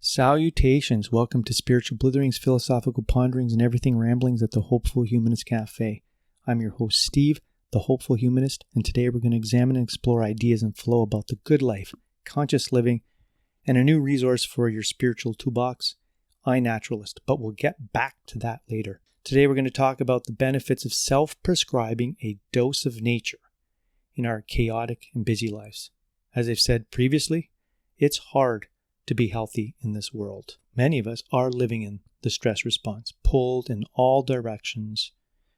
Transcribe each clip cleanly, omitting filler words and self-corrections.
Salutations. Welcome to Spiritual Blitherings, Philosophical Ponderings, and Everything Ramblings at the Hopeful Humanist Cafe. I'm your host, Steve, the Hopeful Humanist, and today we're going to examine and explore ideas and flow about the good life, conscious living, and a new resource for your spiritual toolbox, iNaturalist, but we'll get back to that later. Today we're going to talk about the benefits of self-prescribing a dose of nature in our chaotic and busy lives. As I've said previously, it's hard to be healthy in this world. Many of us are living in the stress response, pulled in all directions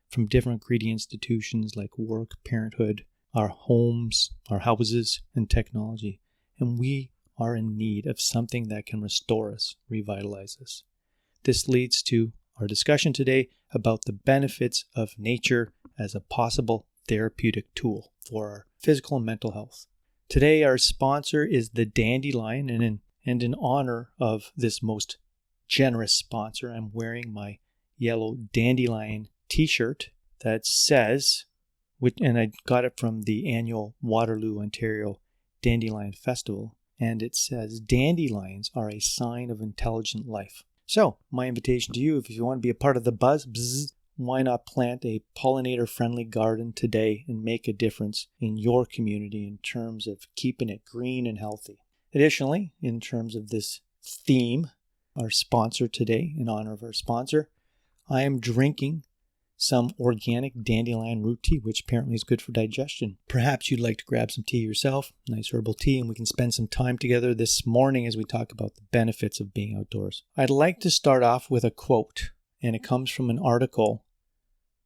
from different greedy institutions like work, parenthood, our homes, our houses, and technology. And we are in need of something that can restore us, revitalize us. This leads to our discussion today about the benefits of nature as a possible therapeutic tool for our physical and mental health. Today, our sponsor is the dandelion, and in honor of this most generous sponsor, I'm wearing my yellow dandelion t-shirt that says, and I got it from the annual Waterloo, Ontario Dandelion Festival, and it says, dandelions are a sign of intelligent life. So, my invitation to you, if you want to be a part of the buzz, why not plant a pollinator-friendly garden today and make a difference in your community in terms of keeping it green and healthy? Additionally, in terms of this theme, our sponsor today, in honor of our sponsor, I am drinking some organic dandelion root tea, which apparently is good for digestion. Perhaps you'd like to grab some tea yourself, nice herbal tea, and we can spend some time together this morning as we talk about the benefits of being outdoors. I'd like to start off with a quote, and it comes from an article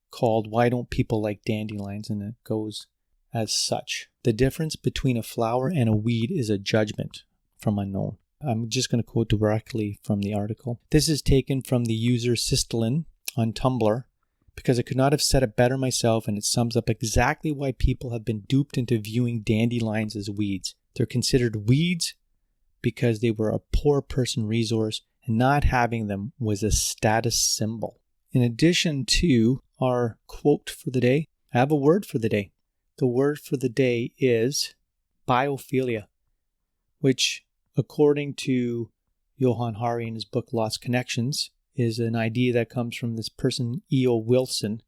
called Why Don't People Like Dandelions? And it goes as such. The difference between a flower and a weed is a judgment from unknown. I'm just going to quote directly from the article. This is taken from the user Sistelin on Tumblr because I could not have said it better myself, and it sums up exactly why people have been duped into viewing dandelions as weeds. They're considered weeds because they were a poor person resource, and not having them was a status symbol. In addition to our quote for the day, I have a word for the day. The word for the day is biophilia, which, according to Johann Hari in his book Lost Connections, is an idea that comes from this person, E.O. Wilson.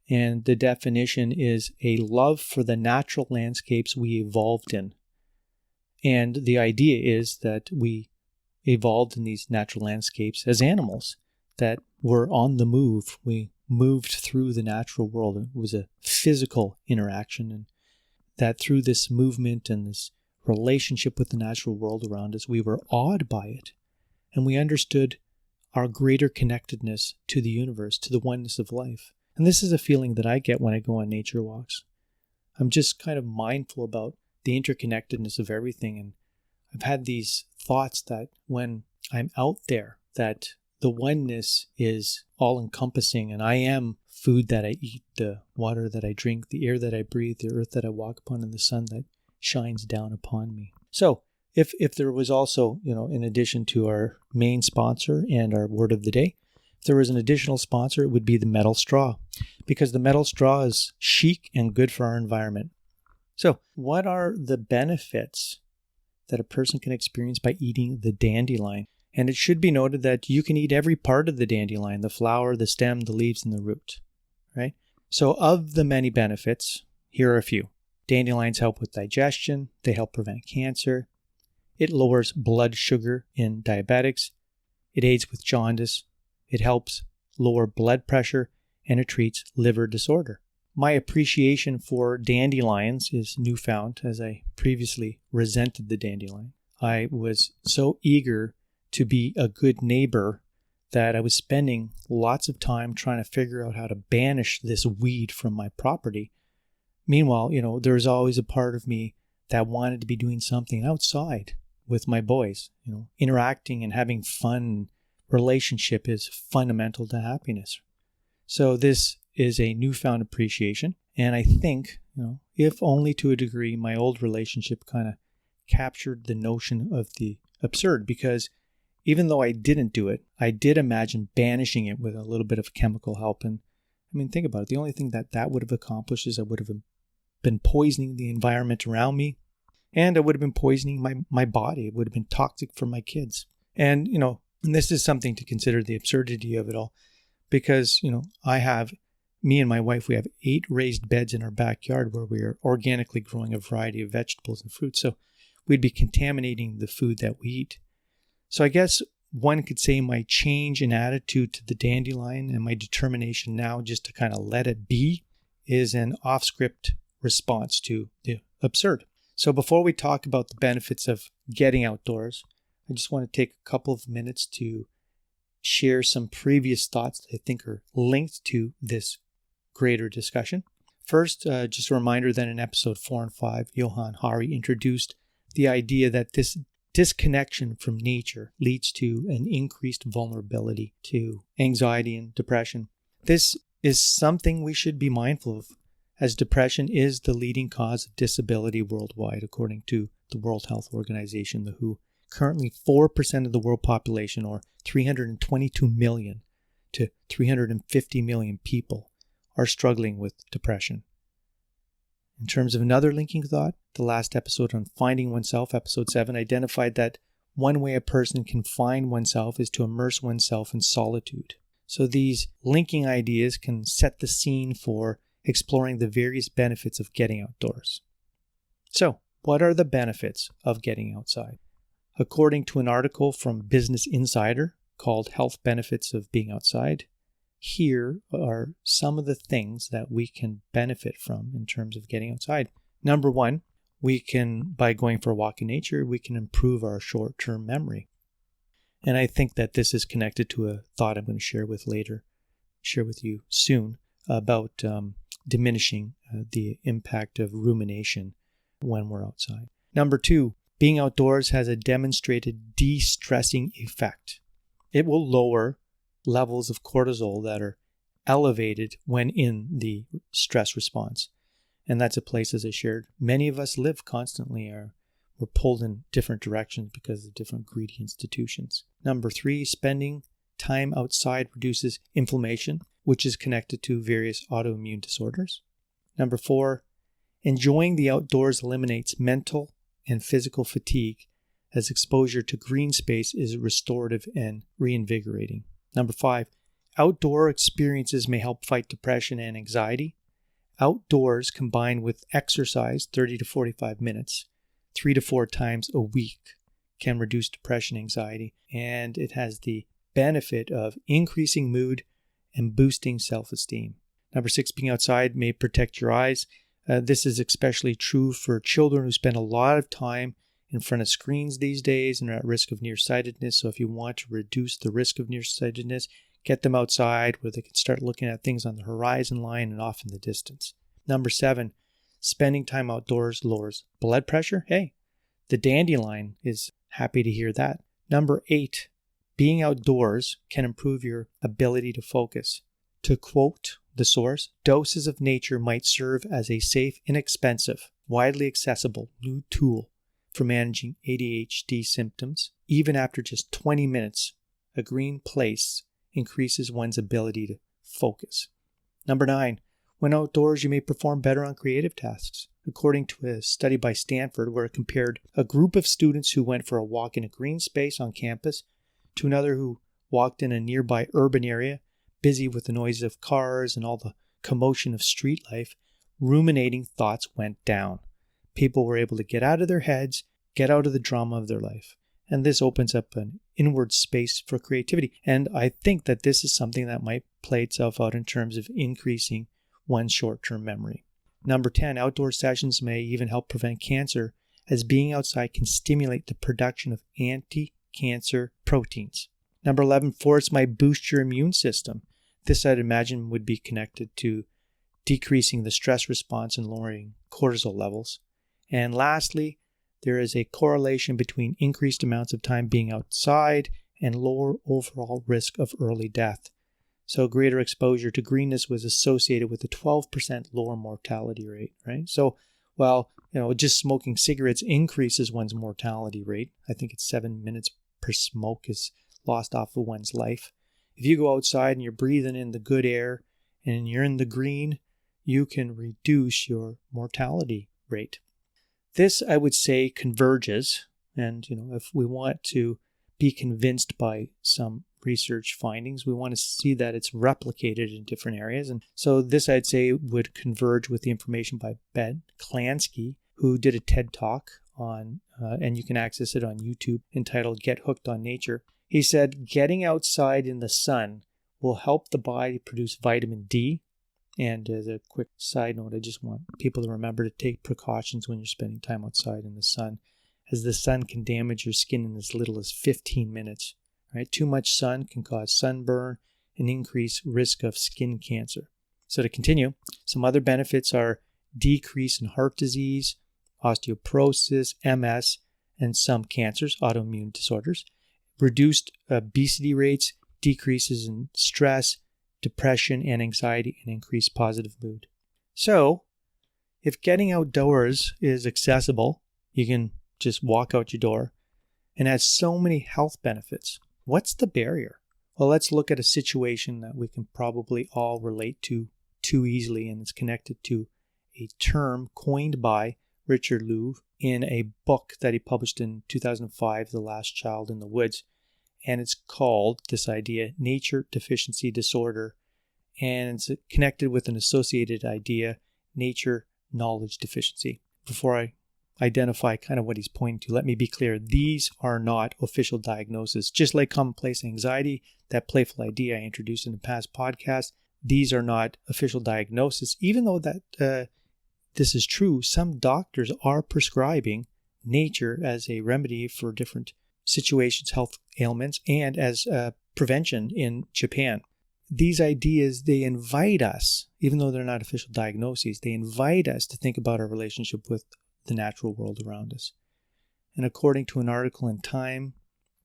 And the definition is a love for the natural landscapes we evolved in. And the idea is that we evolved in these natural landscapes as animals that were on the move. We moved through the natural world. It was a physical interaction, and that through this movement and this relationship with the natural world around us, we were awed by it, and we understood our greater connectedness to the universe, to the oneness of life. And this is a feeling that I get when I go on nature walks. I'm just kind of mindful about the interconnectedness of everything, and I've had these thoughts that when I'm out there, that the oneness is all-encompassing, and I am food that I eat, the water that I drink, the air that I breathe, the earth that I walk upon, and the sun that shines down upon me. So, if there was also, in addition to our main sponsor and our word of the day, if there was an additional sponsor, it would be the metal straw, because the metal straw is chic and good for our environment. So, what are the benefits that a person can experience by eating the dandelion? And it should be noted that you can eat every part of the dandelion, the flower, the stem, the leaves, and the root, right? So of the many benefits, here are a few. Dandelions help with digestion. They help prevent cancer. It lowers blood sugar in diabetics. It aids with jaundice. It helps lower blood pressure, and it treats liver disorder. My appreciation for dandelions is newfound, as I previously resented the dandelion. I was so eager to be a good neighbor that I was spending lots of time trying to figure out how to banish this weed from my property. Meanwhile, there's always a part of me that wanted to be doing something outside with my boys. Interacting and having fun. Relationship is fundamental to happiness. So this is a newfound appreciation. And I think, if only to a degree, my old relationship kind of captured the notion of the absurd, because even though I didn't do it, I did imagine banishing it with a little bit of chemical help. And think about it. The only thing that would have accomplished is I would have been poisoning the environment around me, and I would have been poisoning my body. It would have been toxic for my kids. And, and this is something to consider, the absurdity of it all, because, me and my wife, we have 8 raised beds in our backyard where we are organically growing a variety of vegetables and fruits. So we'd be contaminating the food that we eat. So I guess one could say my change in attitude to the dandelion and my determination now just to kind of let it be is an off-script response to the absurd. So before we talk about the benefits of getting outdoors, I just want to take a couple of minutes to share some previous thoughts that I think are linked to this greater discussion. First, just a reminder that in episode 4 and 5, Johann Hari introduced the idea that this disconnection from nature leads to an increased vulnerability to anxiety and depression. This is something we should be mindful of, as depression is the leading cause of disability worldwide, according to the World Health Organization, the WHO. Currently, 4% of the world population, or 322 million to 350 million people, are struggling with depression. In terms of another linking thought, the last episode on finding oneself, episode 7, identified that one way a person can find oneself is to immerse oneself in solitude. So these linking ideas can set the scene for exploring the various benefits of getting outdoors. So, what are the benefits of getting outside? According to an article from Business Insider called Health Benefits of Being Outside, here are some of the things that we can benefit from in terms of getting outside. Number 1, by going for a walk in nature, we can improve our short-term memory. And I think that this is connected to a thought I'm going to share with you soon about diminishing the impact of rumination when we're outside. Number 2, being outdoors has a demonstrated de-stressing effect. It will lower levels of cortisol that are elevated when in the stress response. And that's a place, as I shared, many of us live constantly. We're pulled in different directions because of different greedy institutions. Number 3, spending time outside reduces inflammation, which is connected to various autoimmune disorders. Number 4, enjoying the outdoors eliminates mental and physical fatigue, as exposure to green space is restorative and reinvigorating. Number 5, outdoor experiences may help fight depression and anxiety. Outdoors combined with exercise, 30 to 45 minutes, 3 to 4 times a week, can reduce depression and anxiety, and it has the benefit of increasing mood and boosting self-esteem. Number 6, being outside may protect your eyes. This is especially true for children who spend a lot of time in front of screens these days and are at risk of nearsightedness. So if you want to reduce the risk of nearsightedness, get them outside where they can start looking at things on the horizon line and off in the distance. Number 7, spending time outdoors lowers blood pressure. Hey, the dandelion is happy to hear that. Number 8, being outdoors can improve your ability to focus. To quote the source, doses of nature might serve as a safe, inexpensive, widely accessible new tool for managing ADHD symptoms. Even after just 20 minutes, a green place increases one's ability to focus. Number 9, when outdoors, you may perform better on creative tasks. According to a study by Standord, where it compared a group of students who went for a walk in a green space on campus to another who walked in a nearby urban area, busy with the noise of cars and all the commotion of street life, ruminating thoughts went down. People were able to get out of their heads, get out of the drama of their life. And this opens up an inward space for creativity. And I think that this is something that might play itself out in terms of increasing one's short-term memory. Number 10, outdoor sessions may even help prevent cancer, as being outside can stimulate the production of anti-cancer proteins. Number 11, forests might boost your immune system. This, I'd imagine, would be connected to decreasing the stress response and lowering cortisol levels. And lastly, there is a correlation between increased amounts of time being outside and lower overall risk of early death. So greater exposure to greenness was associated with a 12% lower mortality rate, right? So while, just smoking cigarettes increases one's mortality rate, I think it's 7 minutes per smoke is lost off of one's life. If you go outside and you're breathing in the good air and you're in the green, you can reduce your mortality rate. This, I would say, converges. And, if we want to be convinced by some research findings. We want to see that it's replicated in different areas. And so this, I'd say, would converge with the information by Ben Klansky, who did a TED Talk on, and you can access it on YouTube, entitled Get Hooked on Nature. He said, getting outside in the sun will help the body produce vitamin D. And as a quick side note, I just want people to remember to take precautions when you're spending time outside in the sun, as the sun can damage your skin in as little as 15 minutes. Right? Too much sun can cause sunburn and increase risk of skin cancer. So to continue, some other benefits are decrease in heart disease, osteoporosis, MS, and some cancers, autoimmune disorders, reduced obesity rates, decreases in stress, depression, and anxiety, and increased positive mood. So if getting outdoors is accessible, you can just walk out your door, and has so many health benefits, what's the barrier? Well, let's look at a situation that we can probably all relate to too easily, and it's connected to a term coined by Richard Louv in a book that he published in 2005, The Last Child in the Woods. And it's called, this idea, nature deficiency disorder. And it's connected with an associated idea, nature knowledge deficiency. Before I identify kind of what he's pointing to, let me be clear. These are not official diagnoses. Just like commonplace anxiety, that playful idea I introduced in a past podcast, these are not official diagnoses. Even though that this is true, some doctors are prescribing nature as a remedy for different situations, health ailments, and as prevention in Japan. These ideas, they invite us, even though they're not official diagnoses, they invite us to think about our relationship with the natural world around us. And according to an article in Time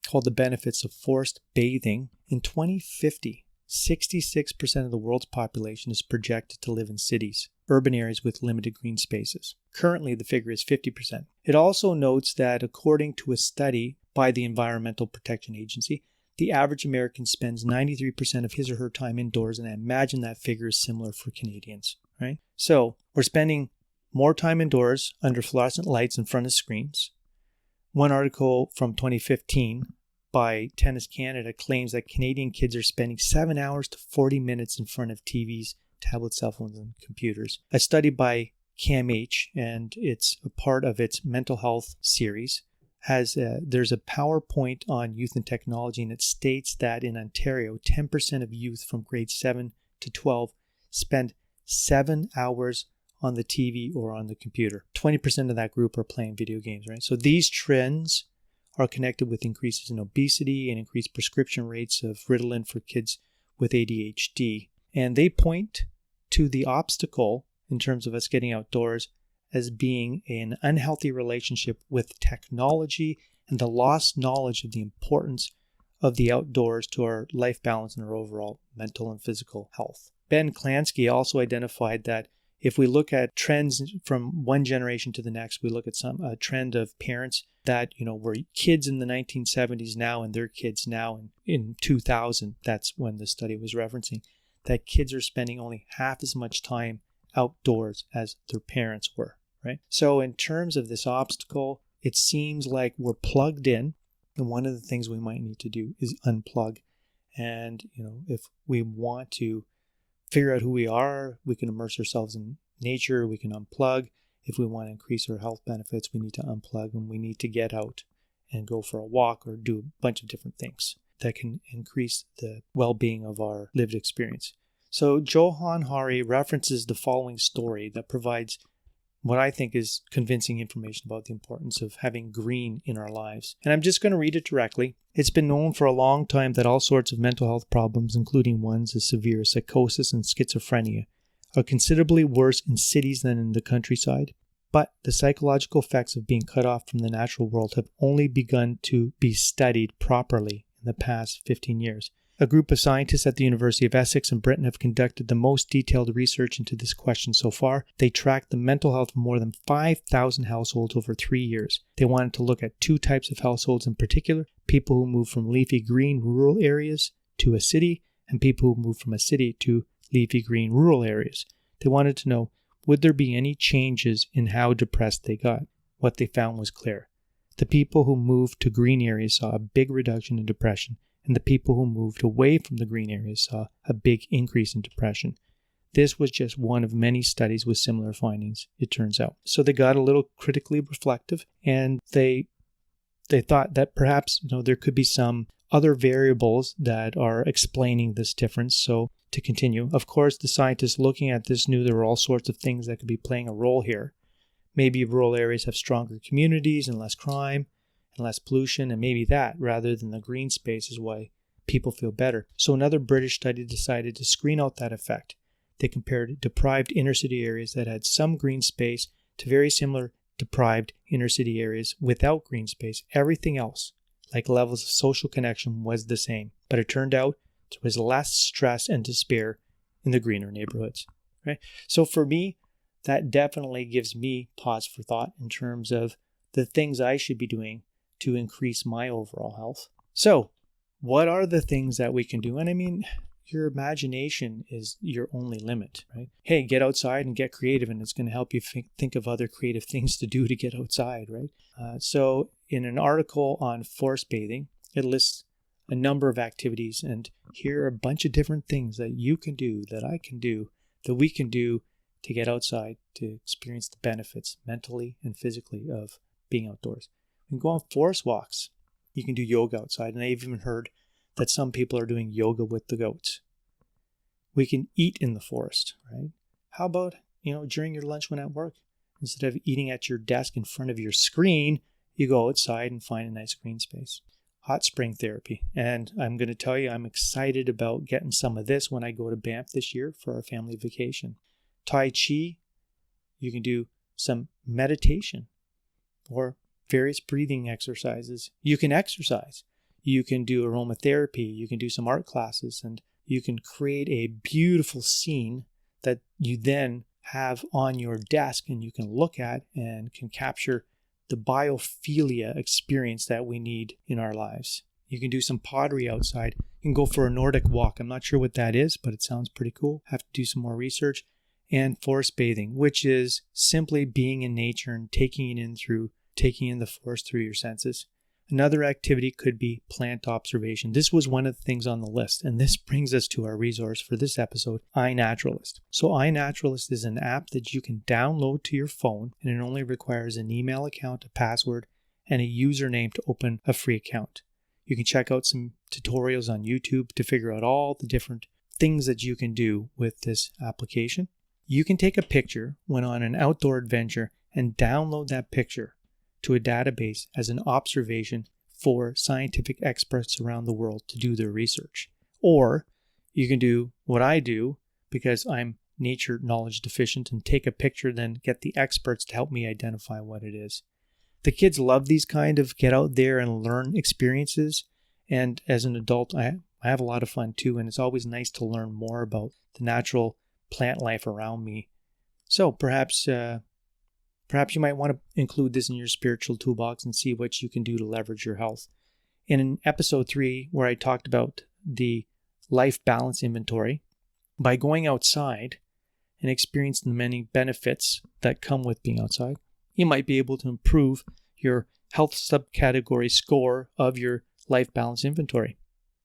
called The Benefits of Forest Bathing, in 2050, 66% of the world's population is projected to live in cities, urban areas with limited green spaces. Currently, the figure is 50%. It also notes that according to a study by the Environmental Protection Agency, the average American spends 93% of his or her time indoors, and I imagine that figure is similar for Canadians, right? So we're spending more time indoors under fluorescent lights in front of screens. One article from 2015 by Tennis Canada claims that Canadian kids are spending 7 hours to 40 minutes in front of TVs, tablets, cell phones, and computers. A study by CAMH, and it's a part of its mental health series, there's a PowerPoint on youth and technology, and it states that in Ontario, 10% of youth from grades 7 to 12 spend 7 hours on the TV or on the computer. 20% of that group are playing video games, right? So these trends are connected with increases in obesity and increased prescription rates of Ritalin for kids with ADHD. And they point to the obstacle in terms of us getting outdoors as being an unhealthy relationship with technology and the lost knowledge of the importance of the outdoors to our life balance and our overall mental and physical health. Ben Klansky also identified that if we look at trends from one generation to the next, we look at a trend of parents that, were kids in the 1970s now and their kids now in 2000, that's when the study was referencing, that kids are spending only half as much time outdoors as their parents were, right? So in terms of this obstacle, it seems like we're plugged in, and one of the things we might need to do is unplug. And, if we want to figure out who we are, we can immerse ourselves in nature, we can unplug. If we want to increase our health benefits, we need to unplug, and we need to get out and go for a walk or do a bunch of different things that can increase the well-being of our lived experience. So Johann Hari references the following story that provides what I think is convincing information about the importance of having green in our lives. And I'm just going to read it directly. It's been known for a long time that all sorts of mental health problems, including ones as severe as psychosis and schizophrenia, are considerably worse in cities than in the countryside. But the psychological effects of being cut off from the natural world have only begun to be studied properly in the past 15 years. A group of scientists at the University of Essex in Britain have conducted the most detailed research into this question so far. They tracked the mental health of more than 5,000 households over 3 years. They wanted to look at two types of households in particular: people who moved from leafy green rural areas to a city, and people who moved from a city to leafy green rural areas. They wanted to know, would there be any changes in how depressed they got? What they found was clear. The people who moved to green areas saw a big reduction in depression, and the people who moved away from the green areas saw a big increase in depression. This was just one of many studies with similar findings, it turns out. So they got a little critically reflective, and they thought that perhaps there could be some other variables that are explaining this difference. So to continue, of course, the scientists looking at this knew there were all sorts of things that could be playing a role here. Maybe rural areas have stronger communities and less crime and less pollution, and maybe that, rather than the green space, is why people feel better. So another British study decided to screen out that effect. They compared deprived inner city areas that had some green space to very similar deprived inner city areas without green space. Everything else, like levels of social connection, was the same. But it turned out there was less stress and despair in the greener neighborhoods. Right? So for me, that definitely gives me pause for thought in terms of the things I should be doing to increase my overall health. So what are the things that we can do? And I mean, your imagination is your only limit, right? Hey, get outside and get creative, and it's going to help you think of other creative things to do to get outside, right? So in an article on forest bathing, it lists a number of activities, and here are a bunch of different things that you can do, that I can do, that we can do to get outside, to experience the benefits mentally and physically of being outdoors. You can go on forest walks. You can do yoga outside, and I've even heard that some people are doing yoga with the goats. We can eat in the forest, right? How about, during your lunch when at work, instead of eating at your desk in front of your screen, you go outside and find a nice green space. Hot spring therapy. And I'm going to tell you, I'm excited about getting some of this when I go to Banff this year for our family vacation. Tai Chi, you can do some meditation or various breathing exercises. You can exercise. You can do aromatherapy. You can do some art classes, and you can create a beautiful scene that you then have on your desk and you can look at and can capture the biophilia experience that we need in our lives. You can do some pottery outside. You can go for a Nordic walk. I'm not sure what that is, but it sounds pretty cool. Have to do some more research. And forest bathing, which is simply being in nature and taking in the forest through your senses. Another activity could be plant observation. This was one of the things on the list, and this brings us to our resource for this episode, iNaturalist. So iNaturalist is an app that you can download to your phone, and it only requires an email account, a password, and a username to open a free account. You can check out some tutorials on YouTube to figure out all the different things that you can do with this application. You can take a picture when on an outdoor adventure and download that picture to a database as an observation for scientific experts around the world to do their research. Or you can do what I do, because I'm nature knowledge deficient, and take a picture, then get the experts to help me identify what it is. The kids love these kind of get out there and learn experiences. And as an adult, I have a lot of fun too. And it's always nice to learn more about the natural plant life around me. So perhaps you might want to include this in your spiritual toolbox and see what you can do to leverage your health. In episode 3, where I talked about the life balance inventory, by going outside and experiencing the many benefits that come with being outside, you might be able to improve your health subcategory score of your life balance inventory.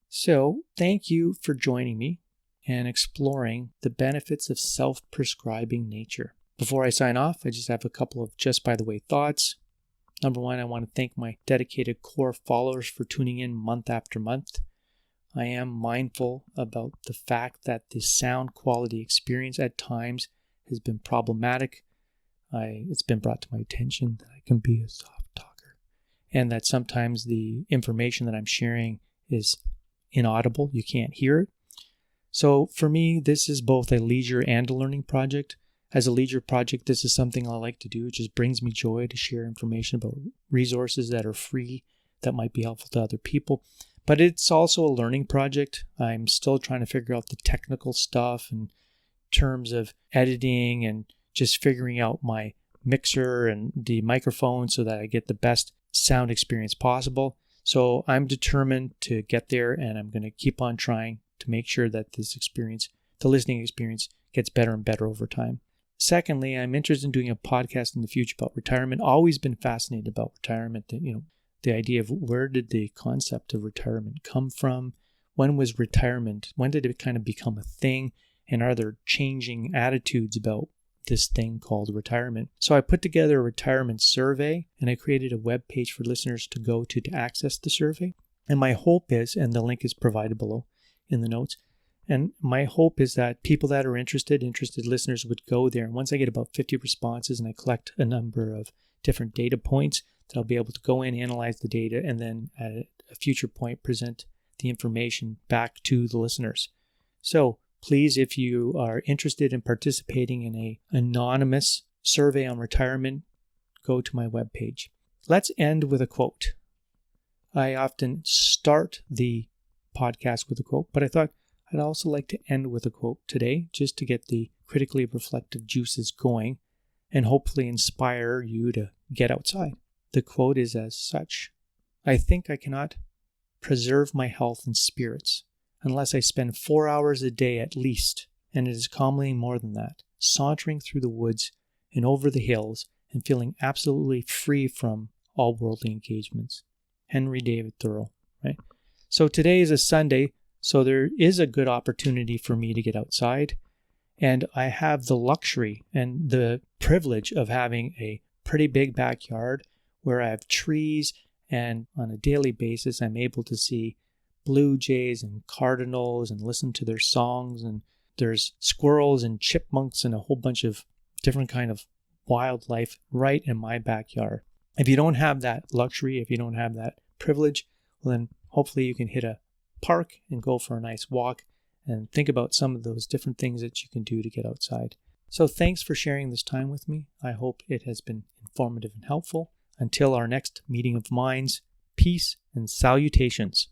So thank you for joining me and exploring the benefits of self-prescribing nature. Before I sign off, I just have a couple of just by the way thoughts. Number one, I want to thank my dedicated core followers for tuning in month after month. I am mindful about the fact that the sound quality experience at times has been problematic. It's been brought to my attention that I can be a soft talker, and that sometimes the information that I'm sharing is inaudible. You can't hear it. So for me, this is both a leisure and a learning project. As a leisure project, this is something I like to do. It just brings me joy to share information about resources that are free, that might be helpful to other people. But it's also a learning project. I'm still trying to figure out the technical stuff in terms of editing and just figuring out my mixer and the microphone so that I get the best sound experience possible. So I'm determined to get there, and I'm going to keep on trying to make sure that this experience, the listening experience, gets better and better over time. Secondly, I'm interested in doing a podcast in the future about retirement. Always been fascinated about retirement. The idea of where did the concept of retirement come from? When was retirement? When did it kind of become a thing? And are there changing attitudes about this thing called retirement? So I put together a retirement survey, and I created a web page for listeners to go to access the survey. And my hope is, and the link is provided below in the notes, and my hope is that people that are interested listeners would go there. And once I get about 50 responses and I collect a number of different data points, that I'll be able to go in, analyze the data, and then at a future point present the information back to the listeners. So please, if you are interested in participating in an anonymous survey on retirement, go to my webpage. Let's end with a quote. I often start the podcast with a quote, but I thought I'd also like to end with a quote today, just to get the critically reflective juices going and hopefully inspire you to get outside. The quote is as such: "I think I cannot preserve my health and spirits unless I spend 4 hours a day at least, and it is commonly more than that, sauntering through the woods and over the hills and feeling absolutely free from all worldly engagements." Henry David Thoreau, right? So today is a Sunday, so there is a good opportunity for me to get outside, and I have the luxury and the privilege of having a pretty big backyard where I have trees, and on a daily basis I'm able to see blue jays and cardinals and listen to their songs, and there's squirrels and chipmunks and a whole bunch of different kind of wildlife right in my backyard. If you don't have that luxury, if you don't have that privilege, well then hopefully you can hit a park and go for a nice walk and think about some of those different things that you can do to get outside. So thanks for sharing this time with me. I hope it has been informative and helpful. Until our next meeting of minds, peace and salutations.